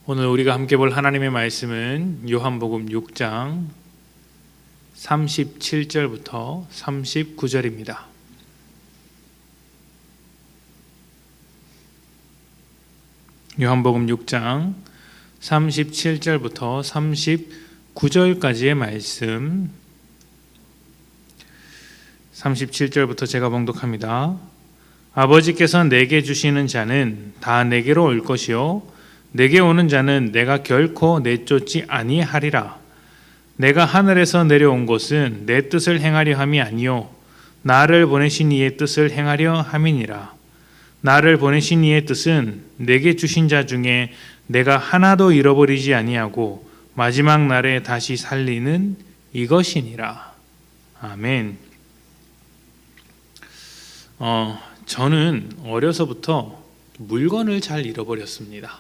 오늘 우리가 함께 볼 하나님의 말씀은 요한복음 6장 37절부터 39절입니다. 요한복음 6장 37절부터 39절까지의 말씀, 37절부터 제가 봉독합니다. 아버지께서 내게 주시는 자는 다 내게로 올 것이요 내게 오는 자는 내가 결코 내쫓지 아니하리라. 내가 하늘에서 내려온 것은 내 뜻을 행하려 함이 아니요 나를 보내신 이의 뜻을 행하려 함이니라. 나를 보내신 이의 뜻은 내게 주신 자 중에 내가 하나도 잃어버리지 아니하고 마지막 날에 다시 살리는 이것이니라. 아멘. 저는 어려서부터 물건을 잘 잃어버렸습니다.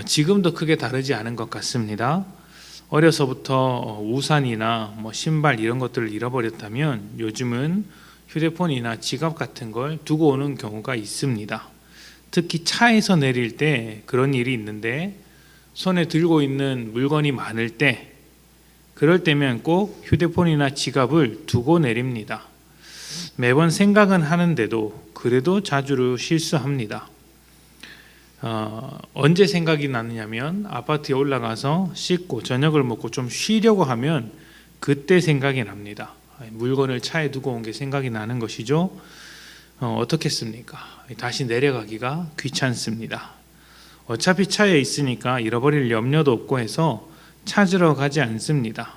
지금도 크게 다르지 않은 것 같습니다. 어려서부터 우산이나 신발 이런 것들을 잃어버렸다면 요즘은 휴대폰이나 지갑 같은 걸 두고 오는 경우가 있습니다. 특히 차에서 내릴 때 그런 일이 있는데 손에 들고 있는 물건이 많을 때, 그럴 때면 꼭 휴대폰이나 지갑을 두고 내립니다. 매번 생각은 하는데도 그래도 자주 실수합니다. 언제 생각이 나느냐면 아파트에 올라가서 씻고 저녁을 먹고 좀 쉬려고 하면 그때 생각이 납니다. 물건을 차에 두고 온 게 생각이 나는 것이죠. 어떻겠습니까? 다시 내려가기가 귀찮습니다. 어차피 차에 있으니까 잃어버릴 염려도 없고 해서 찾으러 가지 않습니다.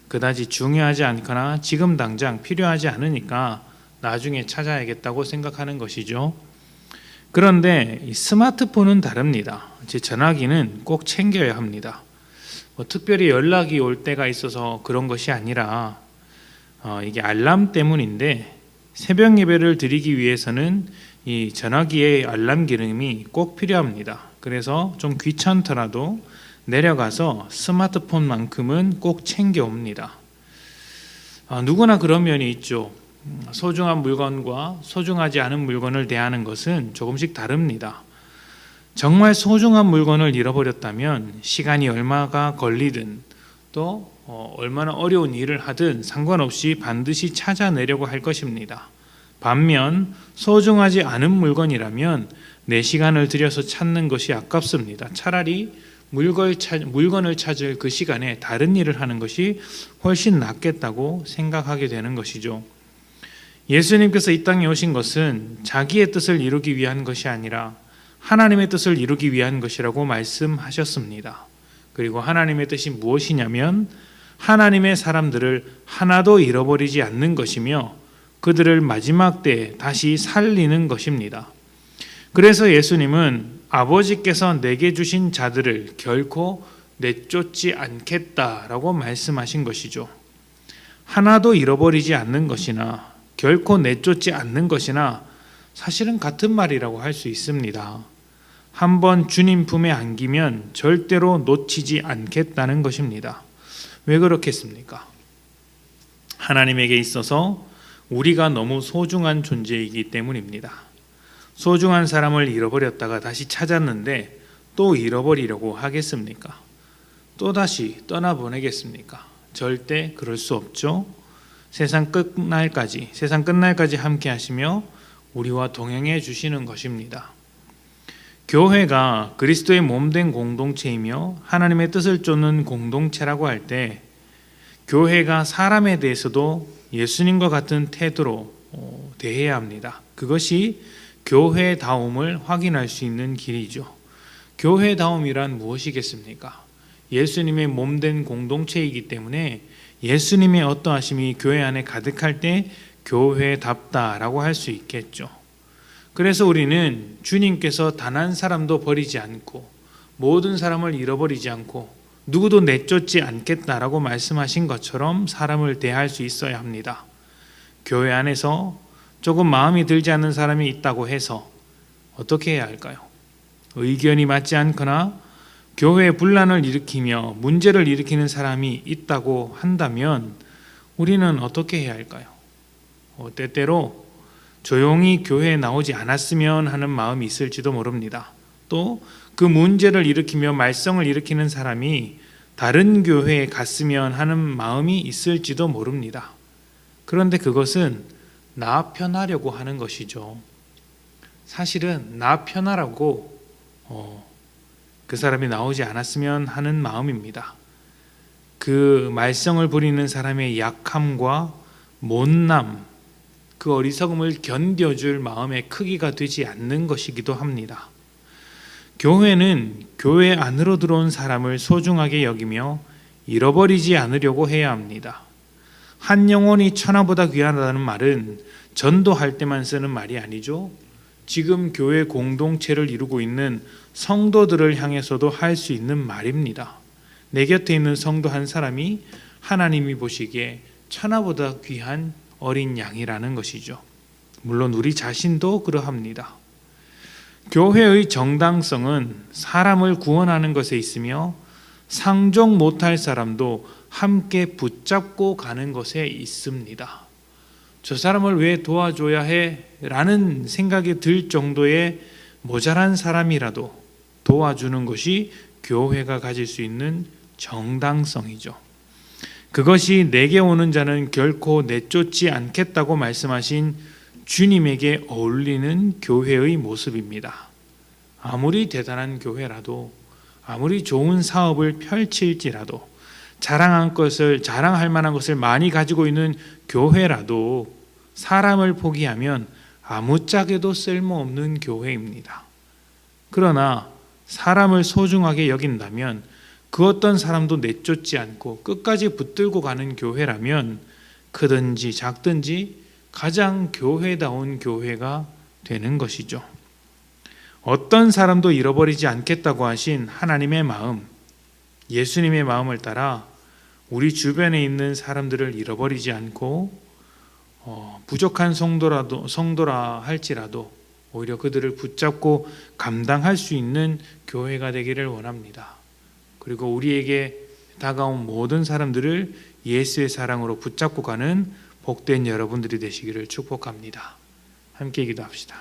그다지 중요하지 않거나 지금 당장 필요하지 않으니까 나중에 찾아야겠다고 생각하는 것이죠. 그런데 이 스마트폰은 다릅니다. 제 전화기는 꼭 챙겨야 합니다. 특별히 연락이 올 때가 있어서 그런 것이 아니라 이게 알람 때문인데, 새벽 예배를 드리기 위해서는 이 전화기의 알람 기능이 꼭 필요합니다. 그래서 좀 귀찮더라도 내려가서 스마트폰만큼은 꼭 챙겨옵니다. 누구나 그런 면이 있죠. 소중한 물건과 소중하지 않은 물건을 대하는 것은 조금씩 다릅니다. 정말 소중한 물건을 잃어버렸다면 시간이 얼마가 걸리든 또 얼마나 어려운 일을 하든 상관없이 반드시 찾아내려고 할 것입니다. 반면 소중하지 않은 물건이라면 내 시간을 들여서 찾는 것이 아깝습니다. 차라리 물건을 찾을 그 시간에 다른 일을 하는 것이 훨씬 낫겠다고 생각하게 되는 것이죠. 예수님께서 이 땅에 오신 것은 자기의 뜻을 이루기 위한 것이 아니라 하나님의 뜻을 이루기 위한 것이라고 말씀하셨습니다. 그리고 하나님의 뜻이 무엇이냐면 하나님의 사람들을 하나도 잃어버리지 않는 것이며 그들을 마지막 때에 다시 살리는 것입니다. 그래서 예수님은 아버지께서 내게 주신 자들을 결코 내쫓지 않겠다라고 말씀하신 것이죠. 하나도 잃어버리지 않는 것이나 결코 내쫓지 않는 것이나 사실은 같은 말이라고 할 수 있습니다. 한번 주님 품에 안기면 절대로 놓치지 않겠다는 것입니다. 왜 그렇겠습니까? 하나님에게 있어서 우리가 너무 소중한 존재이기 때문입니다. 소중한 사람을 잃어버렸다가 다시 찾았는데 또 잃어버리려고 하겠습니까? 또다시 떠나보내겠습니까? 절대 그럴 수 없죠. 세상 끝날까지 함께 하시며 우리와 동행해 주시는 것입니다. 교회가 그리스도의 몸된 공동체이며 하나님의 뜻을 쫓는 공동체라고 할 때 교회가 사람에 대해서도 예수님과 같은 태도로 대해야 합니다. 그것이 교회다움을 확인할 수 있는 길이죠. 교회다움이란 무엇이겠습니까? 예수님의 몸된 공동체이기 때문에 예수님의 어떠하심이 교회 안에 가득할 때 교회답다라고 할 수 있겠죠. 그래서 우리는 주님께서 단 한 사람도 버리지 않고 모든 사람을 잃어버리지 않고 누구도 내쫓지 않겠다라고 말씀하신 것처럼 사람을 대할 수 있어야 합니다. 교회 안에서 조금 마음이 들지 않는 사람이 있다고 해서 어떻게 해야 할까요? 의견이 맞지 않거나 교회에 분란을 일으키며 문제를 일으키는 사람이 있다고 한다면 우리는 어떻게 해야 할까요? 때때로 조용히 교회에 나오지 않았으면 하는 마음이 있을지도 모릅니다. 또 그 문제를 일으키며 말썽을 일으키는 사람이 다른 교회에 갔으면 하는 마음이 있을지도 모릅니다. 그런데 그것은 나 편하려고 하는 것이죠. 사실은 나 편하라고 그 사람이 나오지 않았으면 하는 마음입니다. 그 말썽을 부리는 사람의 약함과 못남, 그 어리석음을 견뎌줄 마음의 크기가 되지 않는 것이기도 합니다. 교회는 교회 안으로 들어온 사람을 소중하게 여기며 잃어버리지 않으려고 해야 합니다. 한 영혼이 천하보다 귀하다는 말은 전도할 때만 쓰는 말이 아니죠. 지금 교회 공동체를 이루고 있는 성도들을 향해서도 할 수 있는 말입니다. 내 곁에 있는 성도 한 사람이 하나님이 보시기에 천하보다 귀한 어린 양이라는 것이죠. 물론 우리 자신도 그러합니다. 교회의 정당성은 사람을 구원하는 것에 있으며 상종 못할 사람도 함께 붙잡고 가는 것에 있습니다. 저 사람을 왜 도와줘야 해? 라는 생각이 들 정도의 모자란 사람이라도 도와주는 것이 교회가 가질 수 있는 정당성이죠. 그것이 내게 오는 자는 결코 내쫓지 않겠다고 말씀하신 주님에게 어울리는 교회의 모습입니다. 아무리 대단한 교회라도, 아무리 좋은 사업을 펼칠지라도, 자랑할 만한 것을 많이 가지고 있는 교회라도 사람을 포기하면 아무짝에도 쓸모없는 교회입니다. 그러나 사람을 소중하게 여긴다면 그 어떤 사람도 내쫓지 않고 끝까지 붙들고 가는 교회라면 크든지 작든지 가장 교회다운 교회가 되는 것이죠. 어떤 사람도 잃어버리지 않겠다고 하신 하나님의 마음, 예수님의 마음을 따라 우리 주변에 있는 사람들을 잃어버리지 않고 부족한 성도라 할지라도 오히려 그들을 붙잡고 감당할 수 있는 교회가 되기를 원합니다. 그리고 우리에게 다가온 모든 사람들을 예수의 사랑으로 붙잡고 가는 복된 여러분들이 되시기를 축복합니다. 함께 기도합시다.